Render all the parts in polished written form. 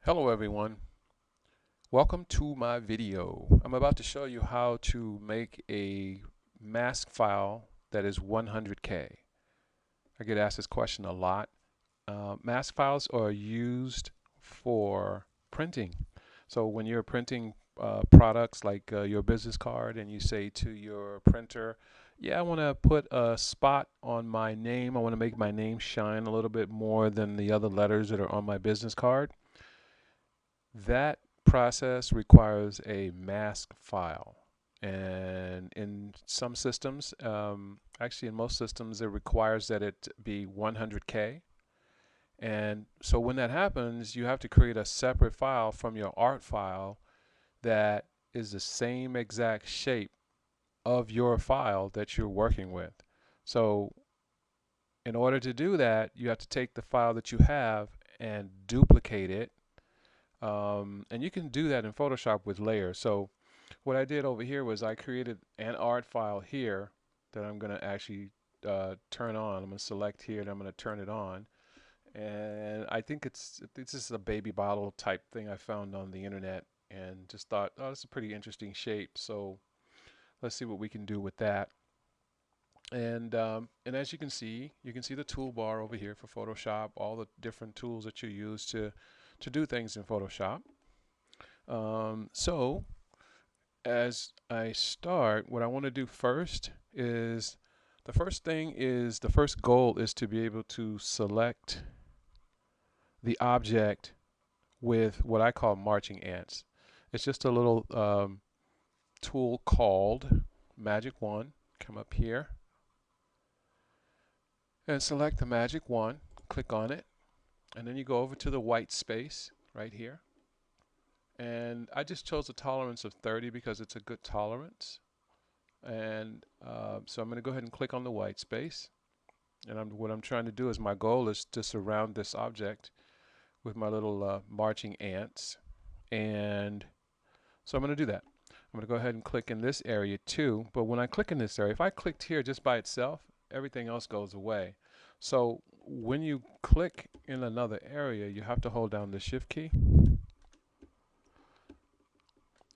Hello everyone, welcome to my video. I'm about to show you how to make a mask file that is 100K. I get asked this question a lot. Mask files are used for printing. So when you're printing products like your business card and you say to your printer, yeah, I want to put a spot on my name. I want to make my name shine a little bit more than the other letters that are on my business card. That process requires a mask file. And in some systems, actually in most systems, it requires that it be 100K. And so when that happens, you have to create a separate file from your art file that is the same exact shape of your file that you're working with. So in order to do that, you have to take the file that you have and duplicate it. And you can do that in Photoshop with layers. So what I did over here was I created an art file here that I'm going to actually turn on. I'm going to select here and I'm going to turn it on. And I think this is a baby bottle type thing I found on the internet and just thought, oh, this is a pretty interesting shape. So let's see what we can do with that. And as you can see the toolbar over here for Photoshop, all the different tools that you use to do things in Photoshop. So as I start, what I want to do first is the first goal is to be able to select the object with what I call marching ants. It's just a little tool called Magic Wand. Come up here and select the Magic Wand, click on it, and then you go over to the white space right here. And I just chose a tolerance of 30 because it's a good tolerance. And so I'm going to go ahead and click on the white space. And what I'm trying to do is my goal is to surround this object with my little marching ants. And so I'm going to do that. I'm going to go ahead and click in this area too. But when I click in this area, if I clicked here just by itself, everything else goes away. So when you click in another area, you have to hold down the Shift key.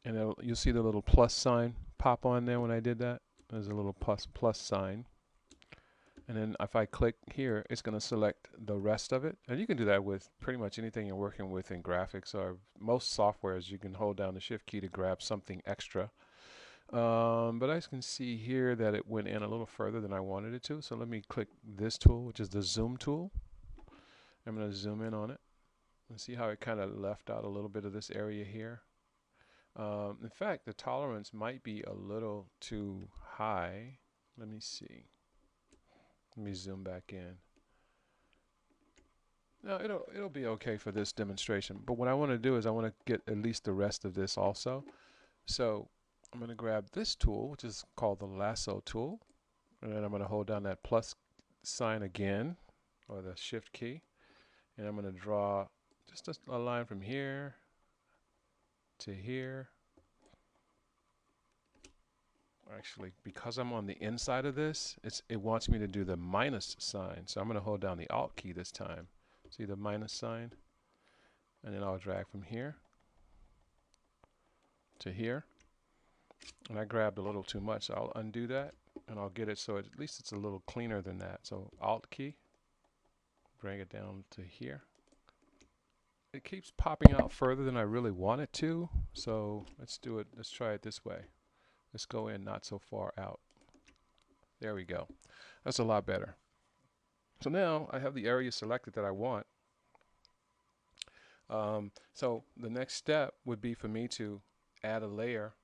And you'll see the little plus sign pop on there when I did that. There's a little plus sign. And then if I click here, it's going to select the rest of it. And you can do that with pretty much anything you're working with in graphics or most softwares. You can hold down the Shift key to grab something extra. But I can see here that it went in a little further than I wanted it to. So let me click this tool, which is the zoom tool. I'm going to zoom in on it and see how it kind of left out a little bit of this area here. In fact, the tolerance might be a little too high. Let me see. Let me zoom back in. No, it'll be okay for this demonstration. But what I want to do is I want to get at least the rest of this also. So I'm going to grab this tool, which is called the lasso tool. And then I'm going to hold down that plus sign again, or the Shift key. And I'm going to draw just a line from here to here. Actually, because I'm on the inside of this, it wants me to do the minus sign. So I'm going to hold down the Alt key this time. See the minus sign? And then I'll drag from here to here. And I grabbed a little too much, so I'll undo that and I'll get it so at least it's a little cleaner than that. So Alt key, bring it down to here. It keeps popping out further than I really want it to, so let's do it. Let's try it this way. Let's go in not so far out. There we go. That's a lot better. So now I have the area selected that I want. So the next step would be for me to add a layer,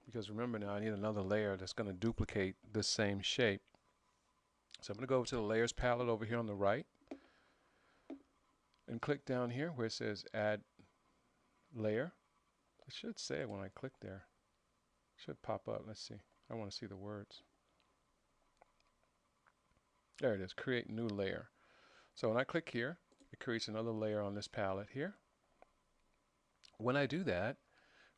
because remember now I need another layer that's going to duplicate this same shape. So I'm going to go over to the layers palette over here on the right and click down here where it says add layer. It should say it when I click there. It should pop up. Let's see. I want to see the words. There it is, create new layer. So when I click here, it creates another layer on this palette here. When I do that,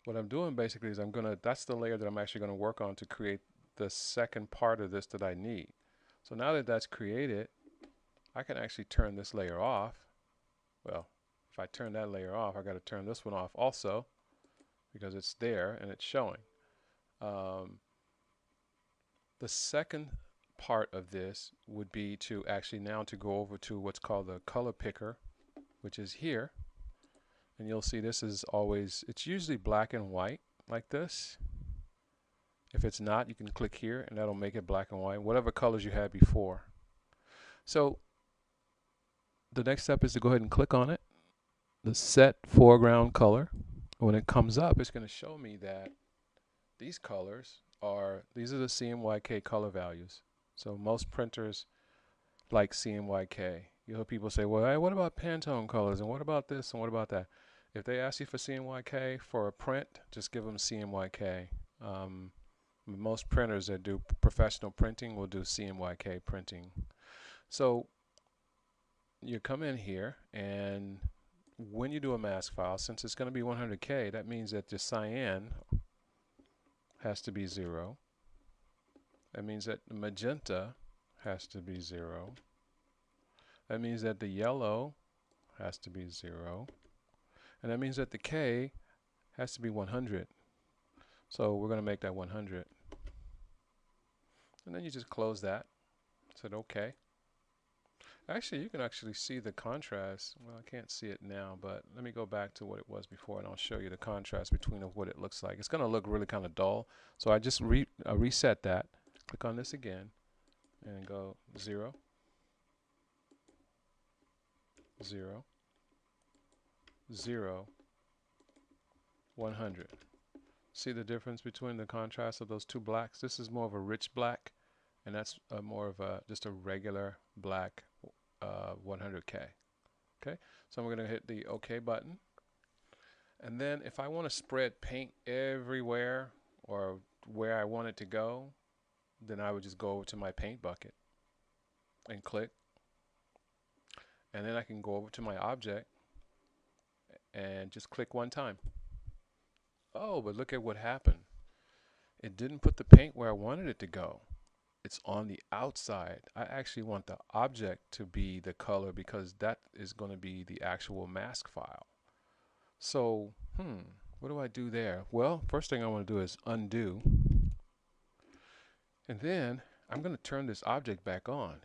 what I'm doing basically is that's the layer that I'm actually going to work on to create the second part of this that I need. So now that that's created, I can actually turn this layer off. Well, if if I turn that layer off, I got to turn this one off also because it's there and it's showing. The second part of this would be to actually now to go over to what's called the color picker, which is here. And you'll see this is always, it's usually black and white like this. If it's not, you can click here and that'll make it black and white, whatever colors you had before. So the next step is to go ahead and click on it, the set foreground color. When it comes up, it's going to show me that these colors are, these are the CMYK color values. So most printers like CMYK. You'll hear people say, well, hey, what about Pantone colors? And what about this? And what about that? If they ask you for CMYK for a print, just give them CMYK. Most printers that do professional printing will do CMYK printing. So you come in here, and when you do a mask file, since it's going to be 100K, that means that the cyan has to be 0. That means that the magenta has to be 0. That means that the yellow has to be 0. And that means that the K has to be 100. So we're going to make that 100. And then you just close that. Said OK. Actually, you can actually see the contrast. Well, I can't see it now, but let me go back to what it was before, and I'll show you the contrast between what it looks like. It's going to look really kind of dull. So I just reset that. Click on this again, and go 0, 0, 0, 100. See the difference between the contrast of those two blacks? This is more of a rich black, and that's more of a just a regular black 100K. Okay, so I'm going to hit the OK button. And then if I want to spread paint everywhere or where I want it to go, then I would just go over to my paint bucket and click. And then I can go over to my object and just click one time. Oh, but look at what happened. It didn't put the paint where I wanted it to go. It's on the outside. I actually want the object to be the color because that is going to be the actual mask file. So, what do I do there? Well, first thing I want to do is undo. And then I'm going to turn this object back on,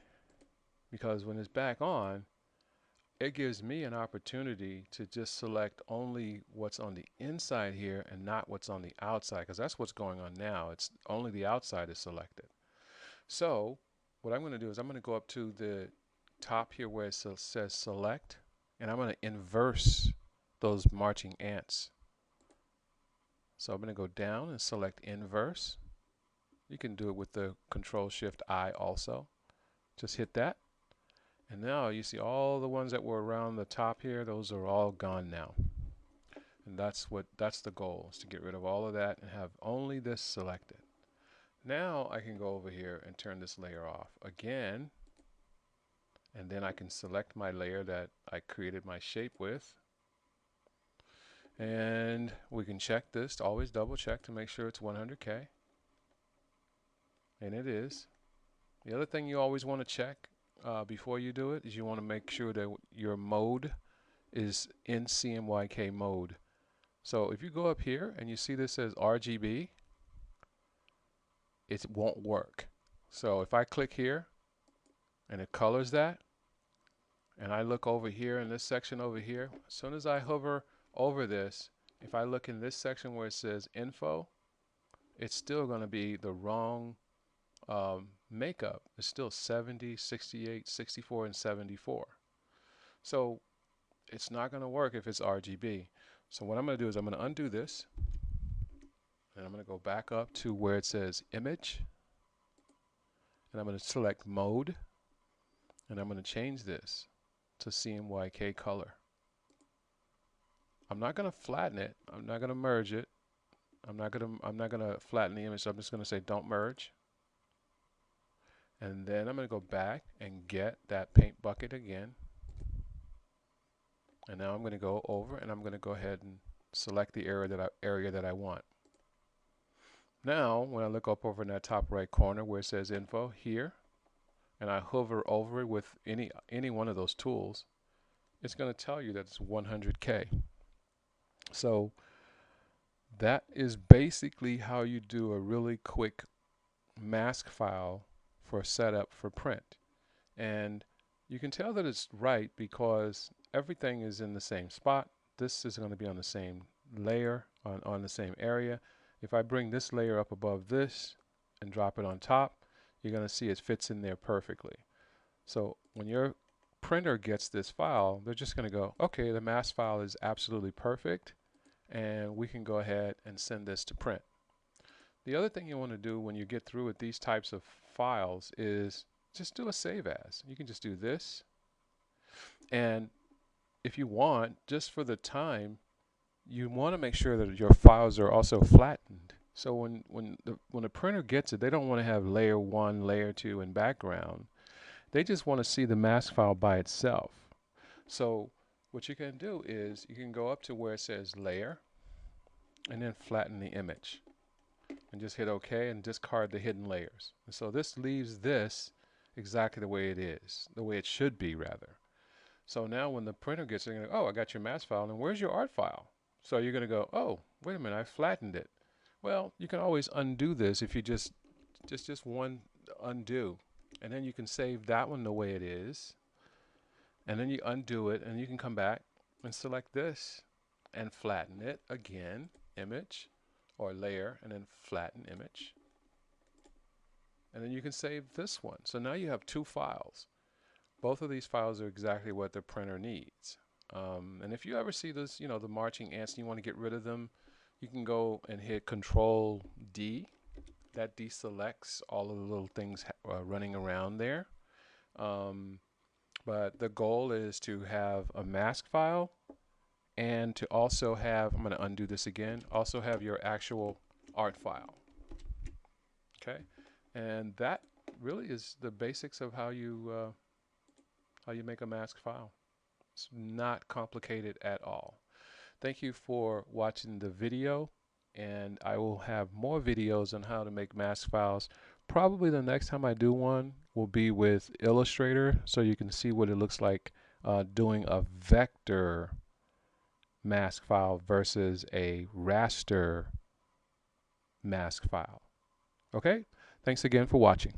because when it's back on, it gives me an opportunity to just select only what's on the inside here and not what's on the outside, because that's what's going on now. It's only the outside is selected. So what I'm going to do is I'm going to go up to the top here where it says select, and I'm going to inverse those marching ants. So I'm going to go down and select inverse. You can do it with the Control-Shift-I also. Just hit that. And now you see all the ones that were around the top here, those are all gone now. And that's the goal, is to get rid of all of that and have only this selected. Now I can go over here and turn this layer off again, and then I can select my layer that I created my shape with. And we can check this, always double check to make sure it's 100K. And it is. The other thing you always want to check before you do it is you want to make sure that your mode is in CMYK mode. So if you go up here and you see this says RGB, it won't work. So if I click here and it colors that, and I look over here in this section over here, as soon as I hover over this, if I look in this section where it says info, it's still going to be the wrong makeup. It's still 70, 68, 64, and 74. So it's not going to work if it's RGB. So what I'm going to do is I'm going to undo this, and I'm going to go back up to where it says image, and I'm going to select mode, and I'm going to change this to CMYK color. I'm not going to flatten it. I'm not going to merge it. I'm not going to flatten the image. So I'm just going to say don't merge. And then I'm going to go back and get that paint bucket again. And now I'm going to go over and I'm going to go ahead and select the area that I want. Now, when I look up over in that top right corner where it says info here, and I hover over it with any one of those tools, it's going to tell you that it's 100K. So that is basically how you do a really quick mask file for setup for print. And you can tell that it's right because everything is in the same spot. This is going to be on the same layer, on the same area. If I bring this layer up above this and drop it on top, you're going to see it fits in there perfectly. So when your printer gets this file, they're just going to go, okay, the mask file is absolutely perfect, and we can go ahead and send this to print. The other thing you want to do when you get through with these types of files is just do a save as. You can just do this, and if you want, just for the time, you want to make sure that your files are also flattened. So when the printer gets it, they don't want to have layer 1, layer 2, and background. They just want to see the mask file by itself. So what you can do is you can go up to where it says layer and then flatten the image and just hit OK and discard the hidden layers. And so this leaves this exactly the way it is, the way it should be rather. So now when the printer gets it, they're going to go, oh, I got your mask file, and where's your art file? So you're going to go, oh, wait a minute, I flattened it. Well, you can always undo this if you just one undo. And then you can save that one the way it is. And then you undo it, and you can come back and select this and flatten it again, image, or layer, and then flatten image. And then you can save this one. So now you have 2 files. Both of these files are exactly what the printer needs. And if you ever see this, you know, the marching ants, and you want to get rid of them, you can go and hit Control D. That deselects all of the little things running around there. But the goal is to have a mask file and to also have, I'm going to undo this again, also have your actual art file. Okay, and that really is the basics of how you make a mask file. It's not complicated at all. Thank you for watching the video, and I will have more videos on how to make mask files. Probably the next time I do one will be with Illustrator, so you can see what it looks like doing a vector mask file versus a raster mask file. Okay, thanks again for watching.